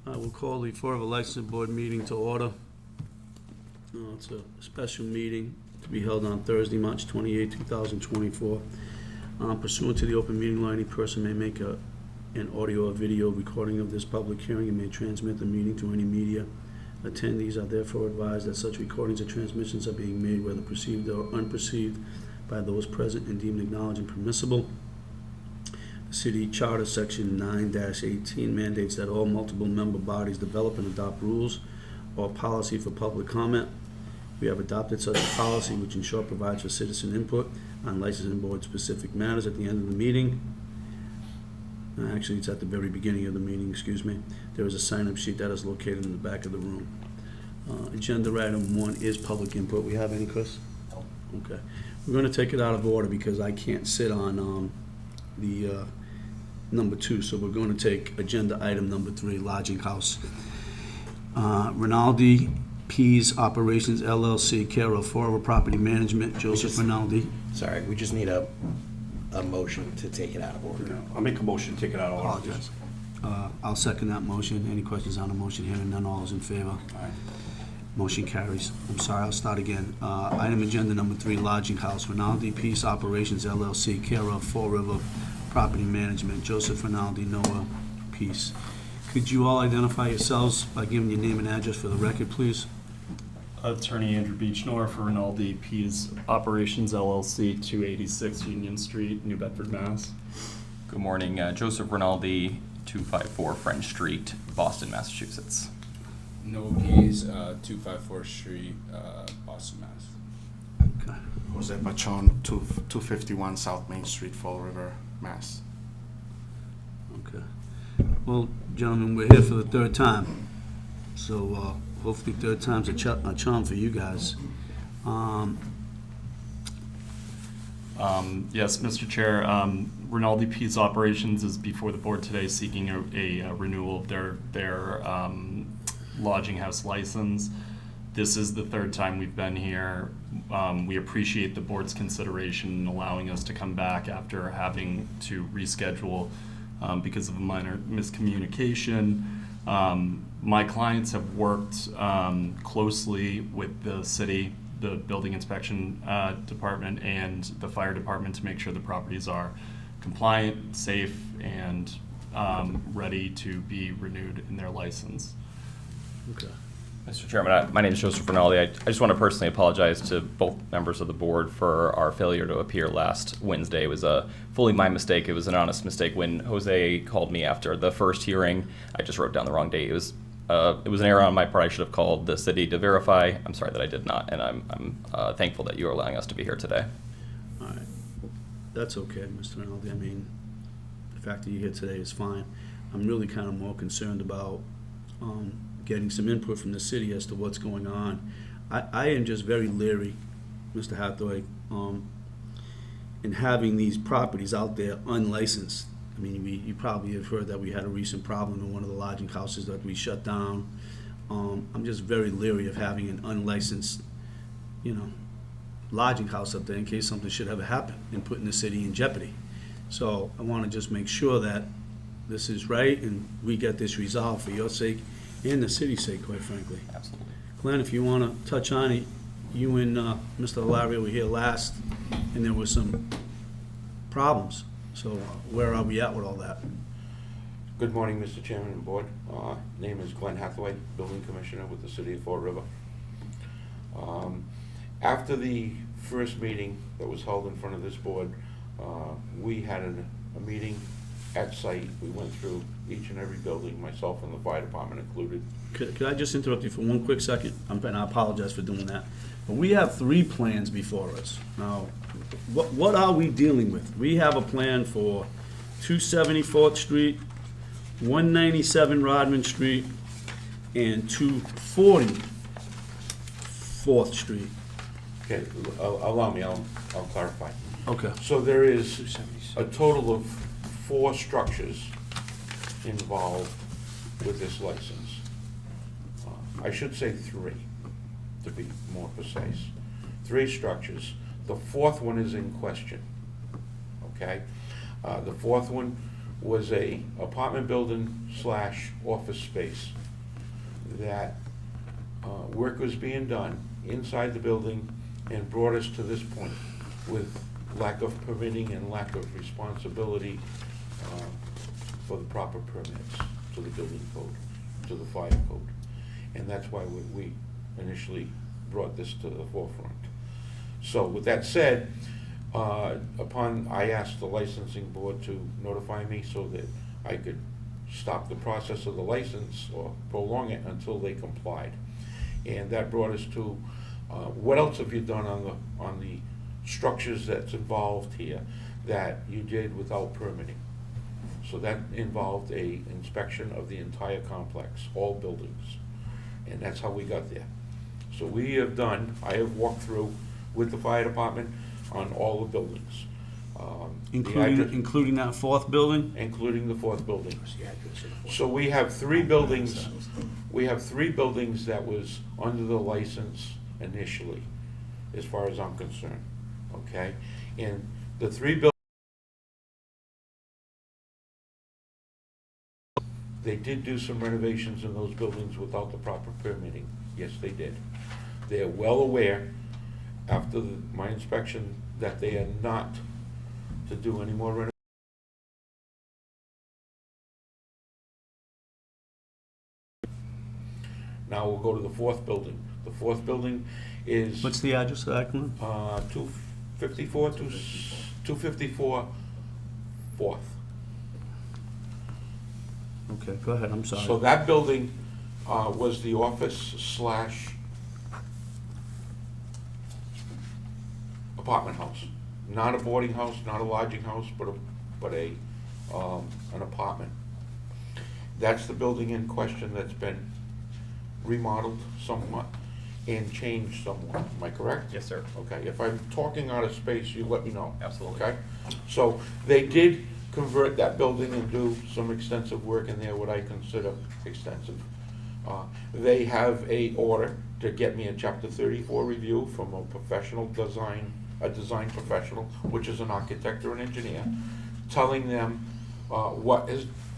I will call the Fall River Licensing Board meeting to order. It's a special meeting to be held on Thursday, March 28, 2024. Pursuant to the open meeting law, any person may make an audio or video recording of this public hearing and may transmit the meeting to any media. Attendees are therefore advised that such recordings or transmissions are being made, whether perceived or unperceived, by those present and deemed acknowledged and permissible. The City Charter, Section 9-18, mandates that all multiple member bodies develop and adopt rules or policy for public comment. We have adopted such a policy, which in short provides for citizen input on licensing board specific matters at the end of the meeting. Actually, it's at the very beginning of the meeting, excuse me. There is a sign-up sheet that is located in the back of the room. Agenda item 1 is public input. We have any, Chris? No. Okay. We're going to take it out of order because I can't sit on the number 2, so we're going to take agenda item number 3, Lodging House. Rinaldi Pease Operations LLC, care of Fall River Property Management, Joseph Rinaldi. Sorry, we just need a motion to take it out of order. I'll make a motion to take it out of order. Apologize. I'll second that motion. Any questions on the motion? Hearing none, all is in favor. Aye. Motion carries. I'm sorry, I'll start again. Item agenda number 3, Lodging House, Rinaldi Peace Operations LLC, care of Fall River Property Management, Joseph Rinaldi, Noah Peace. Could you all identify yourselves by giving your name and address for the record, please? Attorney Andrew Beechnor for Rinaldi Pease Operations LLC, 286 Union Street, New Bedford, Mass. Good morning, Joseph Rinaldi, 254 French Street, Boston, Massachusetts. No Peas, 254 Street, Boston, Mass. Okay. Jose Pachon, 251 South Main Street, Fall River, Mass. Okay. Well, gentlemen, we're here for the third time, so hopefully third time's a charm for you guys. Yes, Mr. Chair, Rinaldi Pease Operations is before the board today seeking a renewal of their lodging house license. This is the third time we've been here. We appreciate the board's consideration in allowing us to come back after having to reschedule because of a minor miscommunication. My clients have worked closely with the city, the building inspection department, and the fire department to make sure the properties are compliant, safe, and ready to be renewed in their license. Okay. Mr. Chairman, my name is Joseph Rinaldi. I just want to personally apologize to both members of the board for our failure to appear last Wednesday. It was fully my mistake. It was an honest mistake. When Jose called me after the first hearing, I just wrote down the wrong date. It was an error on my part. I should have called the city to verify. I'm sorry that I did not, and I'm thankful that you are allowing us to be here today. All right. That's okay, Mr. Rinaldi. I mean, the fact that you're here today is fine. I'm really kind of more concerned about getting some input from the city as to what's going on. I am just very leery, Mr. Hathaway, in having these properties out there unlicensed. I mean, you probably have heard that we had a recent problem in one of the lodging houses that we shut down. I'm just very leery of having an unlicensed, lodging house up there in case something should ever happen and putting the city in jeopardy. So I want to just make sure that this is right and we get this resolved for your sake and the city's sake, quite frankly. Absolutely. Glenn, if you want to touch on it, you and Mr. Hilario were here last, and there were some problems. So where are we at with all that? Good morning, Mr. Chairman and Board. Name is Glenn Hathaway, Building Commissioner with the City of Fall River. After the first meeting that was held in front of this board, we had a meeting at site. We went through each and every building, myself and the fire department included. Could I just interrupt you for one quick second? And I apologize for doing that. But we have 3 plans before us. Now, what are we dealing with? We have a plan for 274th Street, 197 Rodman Street, and 240 4th Street. Okay, allow me, I'll clarify. Okay. So there is a total of 4 structures involved with this license. I should say 3, to be more precise. 3 structures. The 4th one is in question, okay? The 4th one was a apartment building slash office space that work was being done inside the building and brought us to this point with lack of permitting and lack of responsibility for the proper permits to the building code, to the fire code. And that's why we initially brought this to the forefront. So with that said, I asked the licensing board to notify me so that I could stop the process of the license or prolong it until they complied. And that brought us to, what else have you done on the structures that's involved here that you did without permitting? So that involved a inspection of the entire complex, all buildings. And that's how we got there. So I have walked through with the fire department on all the buildings. The address- Including that fourth building? including the fourth building. So we have three buildings, that was under the license initially, as far as I'm concerned, okay? And the three buildings, they did do some renovations in those buildings without the proper permitting. Yes, they did. They are well aware, after my inspection, that they are not to do any more renovations. Now we'll go to the fourth building. The fourth building is What's the address of that one? 254 Fourth. Okay, go ahead, I'm sorry. So that building was the office slash apartment house. Not a boarding house, not a lodging house, but an apartment. That's the building in question that's been remodeled somewhat and changed somewhat. Am I correct? Yes, sir. Okay, if I'm talking out of space, you let me know. Absolutely. Okay? So they did convert that building and do some extensive work in there, what I consider extensive. They have a order to get me a Chapter 34 review from a professional design professional, which is an architect or an engineer, telling them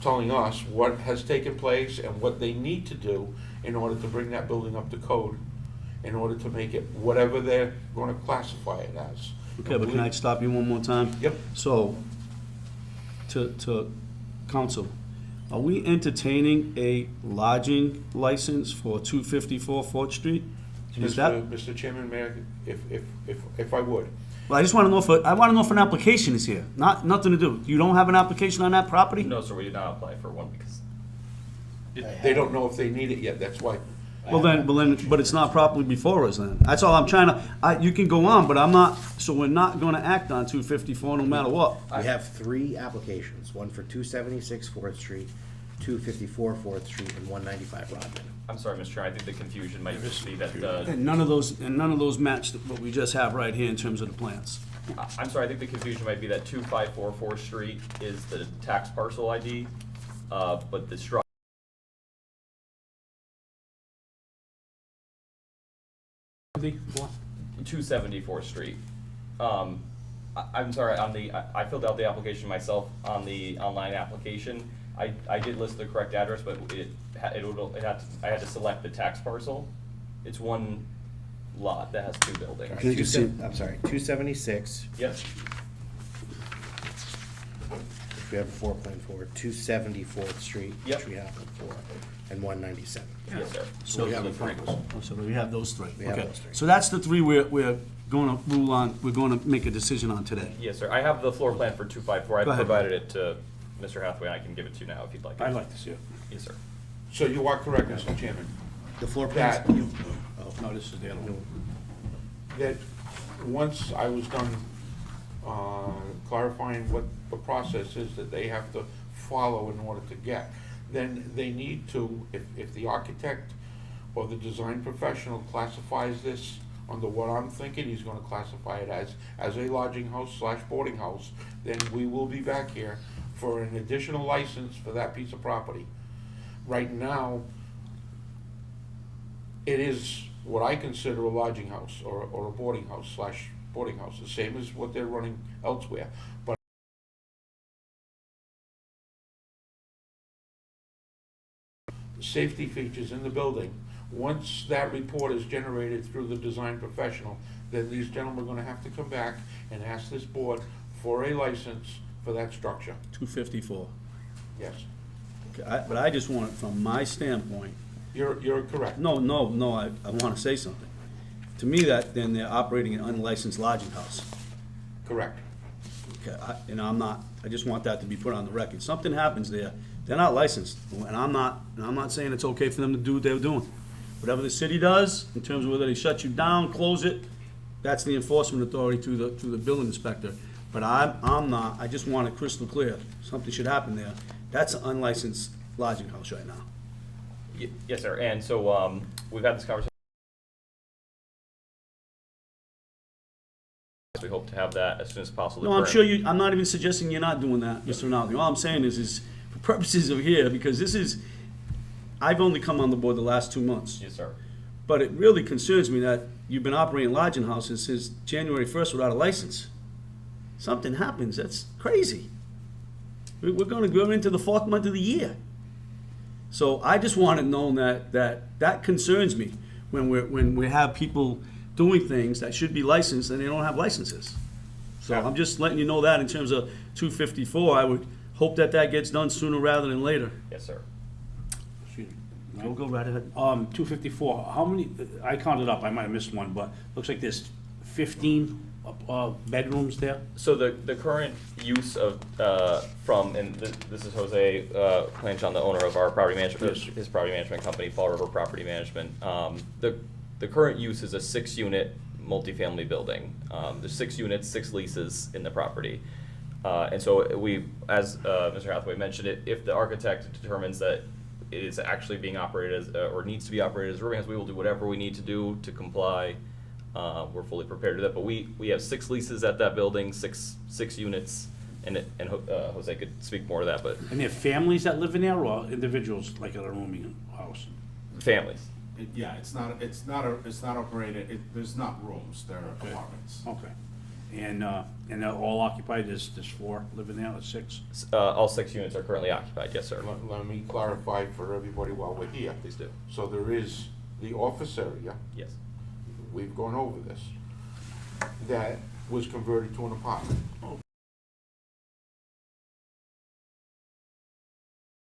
telling us what has taken place and what they need to do in order to bring that building up to code, in order to make it whatever they're gonna classify it as. Okay, but can I stop you one more time? Yep. So, to council, are we entertaining a lodging license for 254 Fourth Street? Is that, Mr. Chairman, Mayor, if I would. well, I just want to know if an application is here, nothing to do. You don't have an application on that property? No, sir, we did not apply for one because They don't know if they need it yet, that's why. But it's not properly before us then. That's all I'm trying to, you can go on, but I'm not, so we're not gonna act on 254 no matter what. We have three applications, one for 276 Fourth Street, 254 Fourth Street, and 195 Rodman. I'm sorry, Mr. Chairman, I think the confusion might just be that, And none of those match what we just have right here in terms of the plans. I'm sorry, I think the confusion might be that 254 4th Street is the tax parcel ID, but the structure 274th Street. I'm sorry, I filled out the application myself on the online application. I did list the correct address, but I had to select the tax parcel. It's one lot that has two buildings. Can you just see- I'm sorry, 276, Yes, which we have a floor plan for, 274th Street, Yep. which we have for, and 197. yes, sir. So we have a front. So we have those three. We have Okay. those three. So that's the three we're gonna rule on, we're gonna make a decision on today. Yes, sir. I have the floor plan for 254. I Go ahead. provided it to Mr. Hathaway, and I can give it to you now if you'd like it. I'd like to see it. Yes, sir. So you are correct, Mr. Chairman, The floor plans, that, No, this is the other one. that once I was done clarifying what the process is that they have to follow in order to get, then they need to, if the architect or the design professional classifies this under what I'm thinking he's gonna classify it as a lodging house slash boarding house, then we will be back here for an additional license for that piece of property. Right now, it is what I consider a lodging house or a boarding house slash boarding house, the same as what they're running elsewhere. But safety features in the building, once that report is generated through the design professional, then these gentlemen are gonna have to come back and ask this board for a license for that structure. 254. Yes, Okay, but I just want it from my standpoint. you're correct. No, I want to say something. To me, that, then they're operating an unlicensed lodging house. Correct. Okay, and I just want that to be put on the record. Something happens there, they're not licensed, and I'm not saying it's okay for them to do what they're doing. Whatever the city does, in terms of whether they shut you down, close it, that's the enforcement authority to the building inspector. But I just want it crystal clear, something should happen there. That's an unlicensed lodging house right now. Yes, sir. And so we've had this conversation. We hope to have that as soon as possible. No, I'm sure I'm not even suggesting you're not doing that, Mr. Rinaldi. All I'm saying is for purposes of here, because I've only come on the board the last 2 months. Yes, sir. But it really concerns me that you've been operating lodging houses since January 1st without a license. Something happens, that's crazy. We're gonna go into the 4th month of the year. So I just want it known that concerns me when we have people doing things that should be licensed and they don't have licenses. So I'm just letting you know that in terms of 254, I would hope that gets done sooner rather than later. Yes, sir. Excuse me. Go right ahead. 254, how many, I counted up, I might have missed one, but looks like there's 15 bedrooms there? So the current use of, this is Jose Planchon, the owner of our property management, his property management company, Fall River Property Management. The current use is a 6-unit multifamily building. There's 6 units, 6 leases in the property. And so as Mr. Hathaway mentioned, if the architect determines that it is actually being operated as, or needs to be operated as a rooming house, we will do whatever we need to do to comply. We're fully prepared to do that, but we have 6 leases at that building, six units, and Jose could speak more to that, but And there are families that live in there, or individuals, like at a rooming house? families. Yeah, it's not operated, there's not rooms, they're Okay. apartments. Okay. And they're all occupied, there's 4 living there, or 6? All 6 units are currently occupied, yes, sir. Let me clarify for everybody while we're here. Please do. So there is the office area, Yes. we've gone over this, that was converted to an apartment.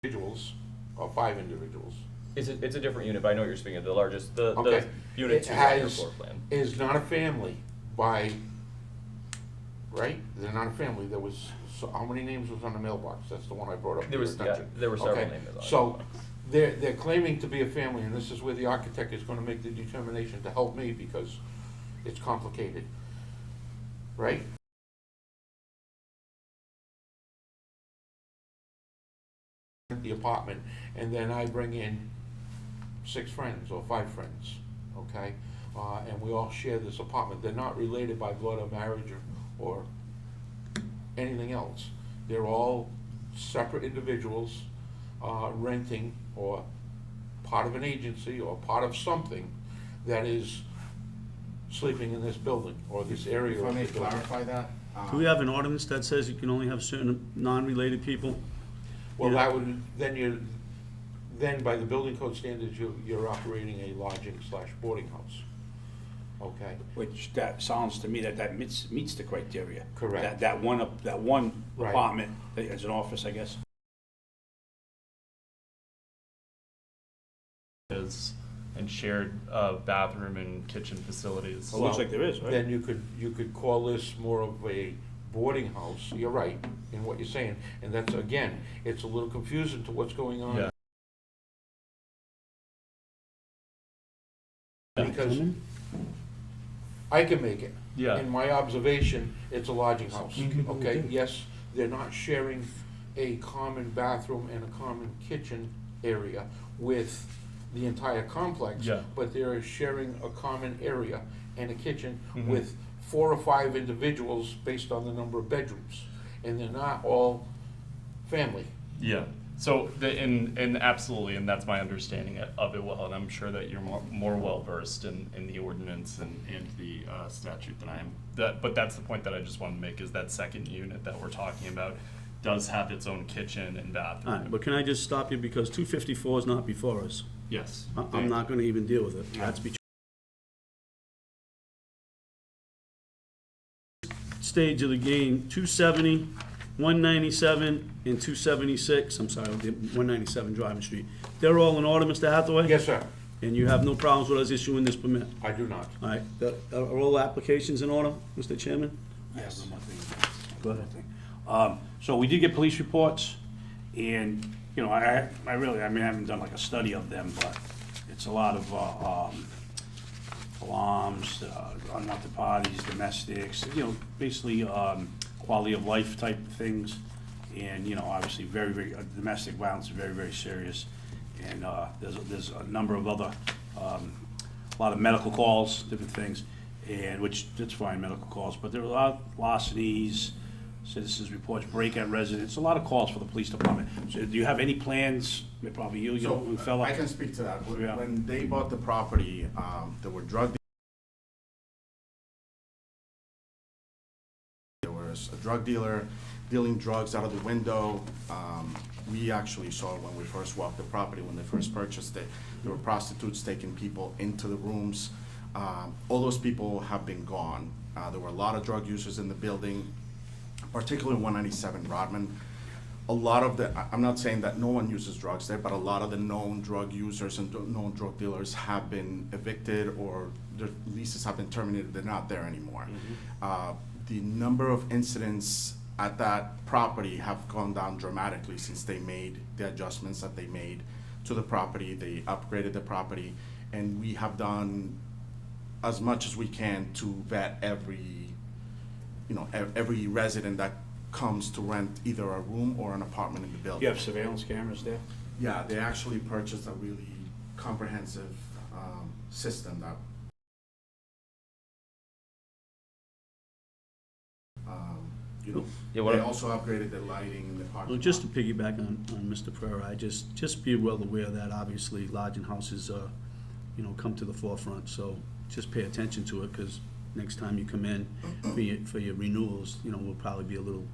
Individuals, or 5 individuals, It's a different unit, but I know what you're speaking of, the largest, the Okay. unit It 2 on your has- floor plan. is not a family by, right? They're not a family, there was, so how many names was on the mailbox? That's the one I brought up to There your was, attention. there were several Okay. names on it. So, they're claiming to be a family, and this is where the architect is gonna make the determination to help me, because it's complicated, right? The apartment, and then I bring in 6 friends or 5 friends, okay? And we all share this apartment. They're not related by blood or marriage or anything else. They're all separate individuals renting, or part of an agency, or part of something that is sleeping in this building or this area If I of may the building. clarify that. Do we have an ordinance that says you can only have certain non-related people? Well, that would, then by the building code standards, you're operating a lodging/boarding house, okay? Which that sounds to me that meets the criteria. Correct. That one Right. apartment, as an office, I guess. And shared bathroom and kitchen facilities. Well, looks like there is, right? Then you could call this more of a boarding house, you're right, in what you're saying, and that's, again, it's a little confusing to what's going on. Yeah. Because I can make it. Yeah. In my observation, it's a lodging house, Mhm. okay? Yes, they're not sharing a common bathroom and a common kitchen area with the entire complex. Yeah. But they're sharing a common area and a kitchen Mhm. with 4 or 5 individuals based on the number of bedrooms. And they're not all family. Yeah. So and absolutely, and that's my understanding of it well, and I'm sure that you're more well versed in the ordinance and the statute than I am. But that's the point that I just wanted to make, is that second unit that we're talking about. does have its own kitchen and All bathroom. right, but can I just stop you, because 254 is not before us. Yes. I'm not gonna even deal with it. That's between stage of the game, 270, 197, and 276, I'm sorry, 197 Driving Street. They're all in order, Mr. Hathaway? Yes, sir. And you have no problems with us issuing this permit? I do not. All right, are all applications in order, Mr. Chairman? Yes. One more thing. Go ahead. So we did get police reports, and, you know, I haven't done like a study of them, but it's a lot of, alarms, unwanted parties, domestics, you know, basically, quality of life type things. And, you know, obviously very, very, domestic violence is very, very serious. And, there's a number of other, a lot of medical calls, different things, and which, that's fine, medical calls, but there are a lot of larcenies, citizens reports, break at residence, a lot of calls for the police department. So do you have any plans, probably you So, fella? I can speak to that. When- Yeah. When they bought the property, there were there was a drug dealer dealing drugs out of the window. We actually saw it when we first walked the property, when they first purchased it. There were prostitutes taking people into the rooms. All those people have been gone. There were a lot of drug users in the building, particularly 197 Rodman. A lot of the, I'm not saying that no one uses drugs there, but a lot of the known drug users and known drug dealers have been evicted, or their leases have been terminated. They're not there anymore. The number of incidents at that property have gone down dramatically since they made the adjustments that they made to the property. They upgraded the property, and we have done as much as we can to vet every resident that comes to rent either a room or an apartment in the building. You have surveillance cameras there? Yeah, they actually purchased a really comprehensive system that Yeah, what they I- also upgraded the lighting in the parking Well, lot. just to piggyback on Mr. Pereira, I just be well aware that obviously lodging houses, come to the forefront, so just pay attention to it, because next time you come in for your renewals, we'll probably be a little,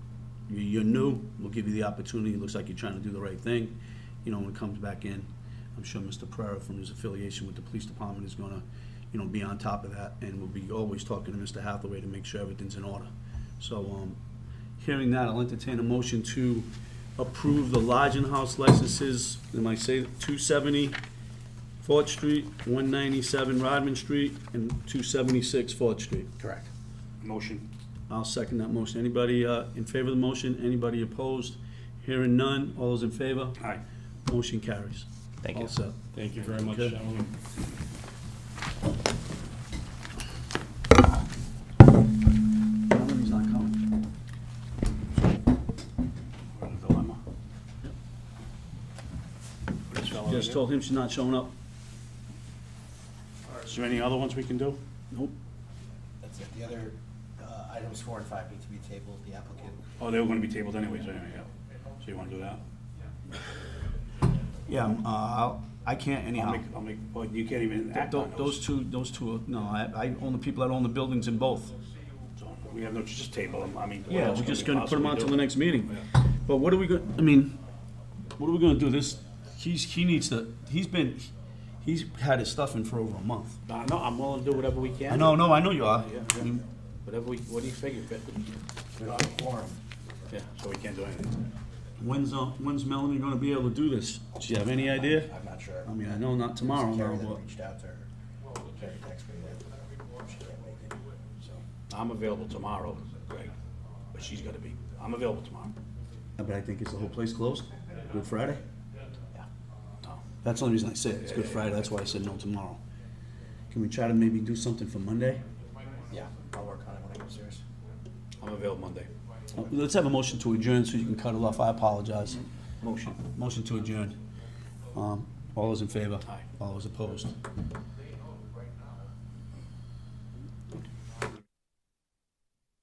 you're new, we'll give you the opportunity, it looks like you're trying to do the right thing, when it comes back in. I'm sure Mr. Pereira, from his affiliation with the police department, is gonna, be on top of that, and we'll be always talking to Mr. Hathaway to make sure everything's in order. So, hearing that, I'll entertain a motion to approve the lodging house licenses, am I say 270 Fort Street, 197 Rodman Street, and 276 Fort Street. Correct. Motion. I'll second that motion. Anybody in favor of the motion? Anybody opposed? Hearing none, all those in favor? Aye. Motion carries. Thank you. All set. Thank you very much, Okay. gentlemen. He's not coming. We're in a dilemma. This fella Just here. told him she's not showing up. Is there any other ones we can do? Nope. That's it. The other items 4 and 5 need to be tabled. The applicant. Oh, they were gonna be tabled anyways, anyway, yeah. So you wanna do that? Yeah, I can't anyhow. Well, you can't even act on those. Those two, no, I own the people that own the buildings in both. So we have no, just table them, I mean. what Yeah, else we're can just we gonna put them on possibly till the do? next meeting. Yeah. But what are we gonna, what are we gonna do? He needs to, he's had his stuff in for over a month. No, I'm willing to do whatever we can. I know you are. Yeah, I mean, Whatever what do you figure, fit? We don't have a quorum. Yeah, so we can't do anything. When's Melanie gonna be able to do this? Do you have any idea? I'm not sure. I mean, I know not tomorrow, Carrie no, then but, reached out to her. Carrie texted me that she can't make it. So I'm available tomorrow, Greg, but she's gotta be, I'm available tomorrow. but I think it's the whole place closed. Good Friday? yeah. No. That's the only reason I said it. It's Good Friday, that's why I said no tomorrow. Can we try to maybe do something for Monday? Yeah, I'll work on it when I go upstairs. I'm available Monday. Let's have a motion to adjourn so you can cut it off. I apologize. Motion. Motion to adjourn. All those in favor? Aye. All those opposed?